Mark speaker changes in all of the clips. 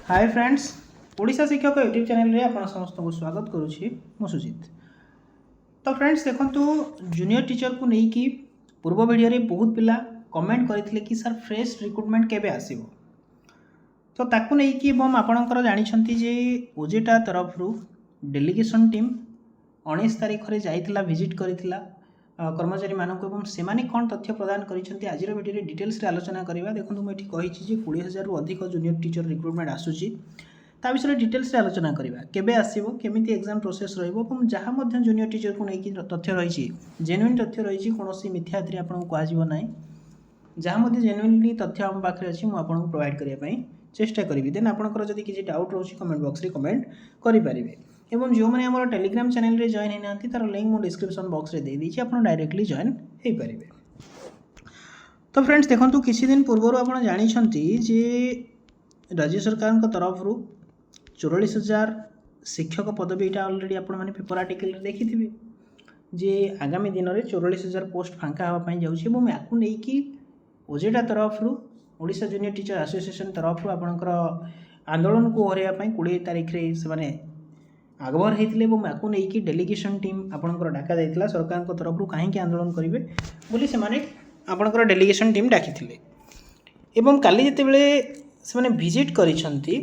Speaker 1: Hi friends, Odisha शिक्षक YouTube channel रे आपण समस्त को स्वागत करुछि मु सुजित। तो फ्रेंड्स देखंतु जूनियर टीचर को नहीं कि पूर्व वीडियो रे बहुत पिला कमेंट करथिले कि सर फ्रेश रिक्रुटमेंट केबे आसीबो। तो ताकू नहीं कि हम आपणकर जानि छंती जे ओजेटा तरफ रु डेलीगेशन टीम 19 तारिख रे जाइतिला विजिट करितिला कर्मचारी मानक एवं सेमाने कौन तथ्य प्रदान करिसेंती आज वीडियो डिटेल्स रे आलोचना करबा। देखंतु मैं एठी कहिछि जे 20,000 रु अधिक जूनियर टीचर रिक्रुटमेंट आसुची ता विषय डिटेल्स रे आलोचना करबा। केबे आसीबो, केमिति एग्जाम प्रोसेस रहइबो एवं जहा मध्ये जूनियर टीचर को नै कि तथ्य रहिछि जेन्युइन तथ्य रहिछि कोनोसी मिथ्याद्री आपन को आजिबो नै। जहा मध्ये जेन्युइनली तथ्य हम पाखरे अछि मु आपन को प्रोवाइड करिया पई चेष्टा करिवि। देन आपनकर जदि किछि डाउट रहउछि कमेंट बॉक्स रे कमेंट करि परिबे एवं जो मैंने आम टेलीग्राम चैनल रे जॉइन होना तार लिंक मुझे डिस्क्रिप्शन बॉक्स रे दे दीजिए, आप डायरेक्टली जॉइन हो पारे। तो फ्रेंड्स देखो किसी दिन पूर्व आप जानते जे राज्य सरकार तरफ 44,000 शिक्षक पदवी यहाँ अलरेडी आप पेपर आर्टिकल देखी थे जे आगामी दिन में 44,000 पोस्ट फांका हाँपाई जाऊँ। या ओजेटा तरफ ओडिशा जूनियर टीचर एसोसिएशन तरफ आपणकर आंदोलन को हरवाई 20 तारिख रे से आगभर होते या नहीं डेलीगेशन टीम आपंकर डाका जाइए सरकार तरफ कहीं आंदोलन करेंगे बोली से आपंकर डेलीगेशन टीम डाकी एवं काली जिते से विजिट करिसेंती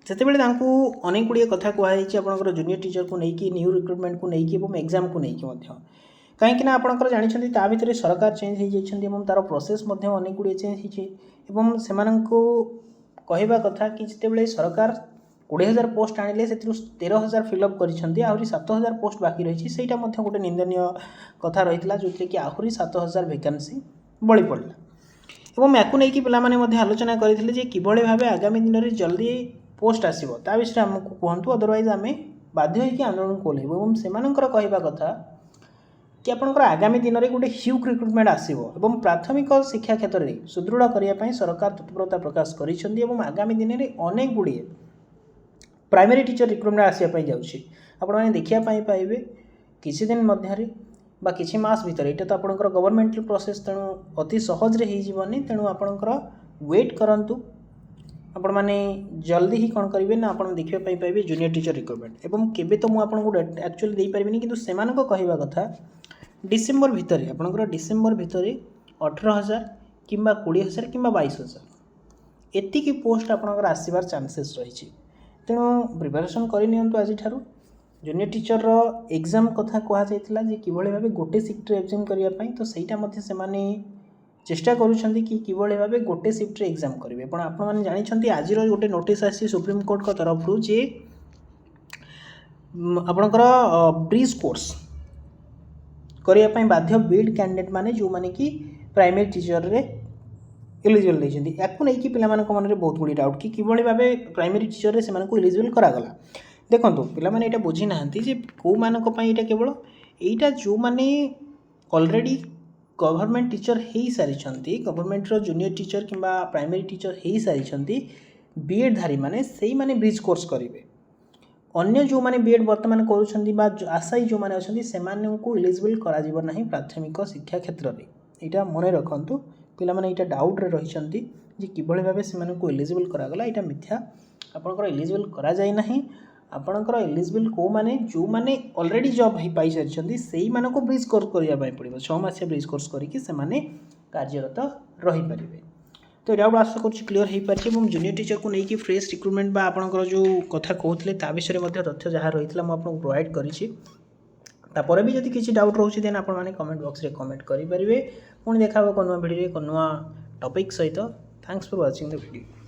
Speaker 1: सेतेबेले अनेक गुड़िए कथा कहुई आपंकर जूनियर टीचर को लेकिन न्यू रिक्रुटमेंट को लेकिन एग्जाम को लेकिन कहीं आपंकर जानते ता भर सरकार चेंज हो जाती तार प्रोसेस अनेक गुड़िए चेंज हो कहवा कथा कि जितेबाला सरकार 20,000 पोस्ट आनिले से 13,000 फिलअप करिसेंती आहरी 7,000 पोस्ट बाकी रही सेटा गोटे निंदनीय कथा रही जो कि आहरी 7,000 वैकेंसी बड़ी पड़ा एवं या नहीं पिलाने आलोचना करते किभली भाव आगामी दिन में जल्दी पोस्ट आसो ता विषय आमको कहतु अदरवाइज आम बाध्य होकर आंदोलन खोलेबू एवं से कहवा कथा कि आपंकर आगामी दिन में गोटे ह्यूज रिक्रुटमेंट आसो प्राथमिक शिक्षा क्षेत्र में सुदृढ़ करने सरकार तत्परता प्रकाश कर आगामी दिन में अनेक गुड़िए प्राइमरी टीचर रिक्रुटमेंट आसापी जाऊँगी आपने देखापी पाइबे किसी दिन मध्य कि मास भितर यहाँ तो आपंकर गवर्नमेंटल प्रोसेस तेणु अति सहजे होनी तेणु आपंकर वेट करूँ आपण मैंने जल्दी ही कौन करेंगे ना आप देखापी पाइबे जूनियर टीचर रिक्रुटमेंट एवं केबे तो मुझे एक्चुअली दे पारिनी कि कहवा कथा डिसेम्बर भितर आपंकर डिसेम्बर भितर 18,000 कि 20,000 कि 22,000 एतिकी पोस्ट आपंकर आसबार चांसेस रही तेणु प्रिपेरेसन करनी आज जूनियर टीचर एग्जाम कथा कहला किभली भाव गोटे शिफ्ट एग्जाम करने तो सहीटा से चेष्टा करुँच कि किभली भाव गोटे शिफ्ट एग्जाम करेंगे आपने जानते आज गोटे नोटिस आसी सुप्रीम कोर्ट तरफ जे आपणकर ब्रिज कोर्स करने बाध्य बीड कैंडिडेट माने जो माने कि प्राइमरी टीचर रे एलिजिबल नहीं या नहीं पिला मन में बहुत गुड़ी डाउट कि किभली भाव प्राइमरी टीचर से एलिजिबल करागला। देखो पिलाने यहाँ बुझी ना कौ मानी केवल यहाँ जो मैंने ऑलरेडी गवर्नमेंट टीचर हो सारी गवर्नमेंट जूनियर टीचर कि प्राइमरी टीचर हो सारी बीएड धारी मैंने से ही ब्रिज कोर्स करेंगे अन्य जो मैंने बीएड बर्तमान कर आशायी जो मैंने अच्छा से एलिजिबल करा प्राथमिक शिक्षा क्षेत्र में यहाँ मन रखु पिलाने यहाँ डाउट रे रही किभली भाव से एलिजिबल करागला यहाँ मिथ्या आपंकर एलिजिबल करा जाए नहीं आपंकर एलिजिबल कौ माने जो मैंने ऑलरेडी जॉब पाई सारी से ब्रिज कोर्स करने पड़ो 6 मासिया ब्रिज कोर्स करके कार्यरत रही पारे। तो डाउट आशा कर क्लीयर हो पारे जूनियर टीचर को लेकिन फ्रेश रिक्रुटमेंट बा आपंकर जो कथा कहते ता विषय तथ्य जहाँ रही है मुझे प्रोवाइड करी तापर भी जब किसी डाउट रोचे देन आप कमेंट बॉक्स रे कमेंट करेंगे पुणी देखा को नुआ भिडियो को नुआ टॉपिक सहित। Thanks for watching the video.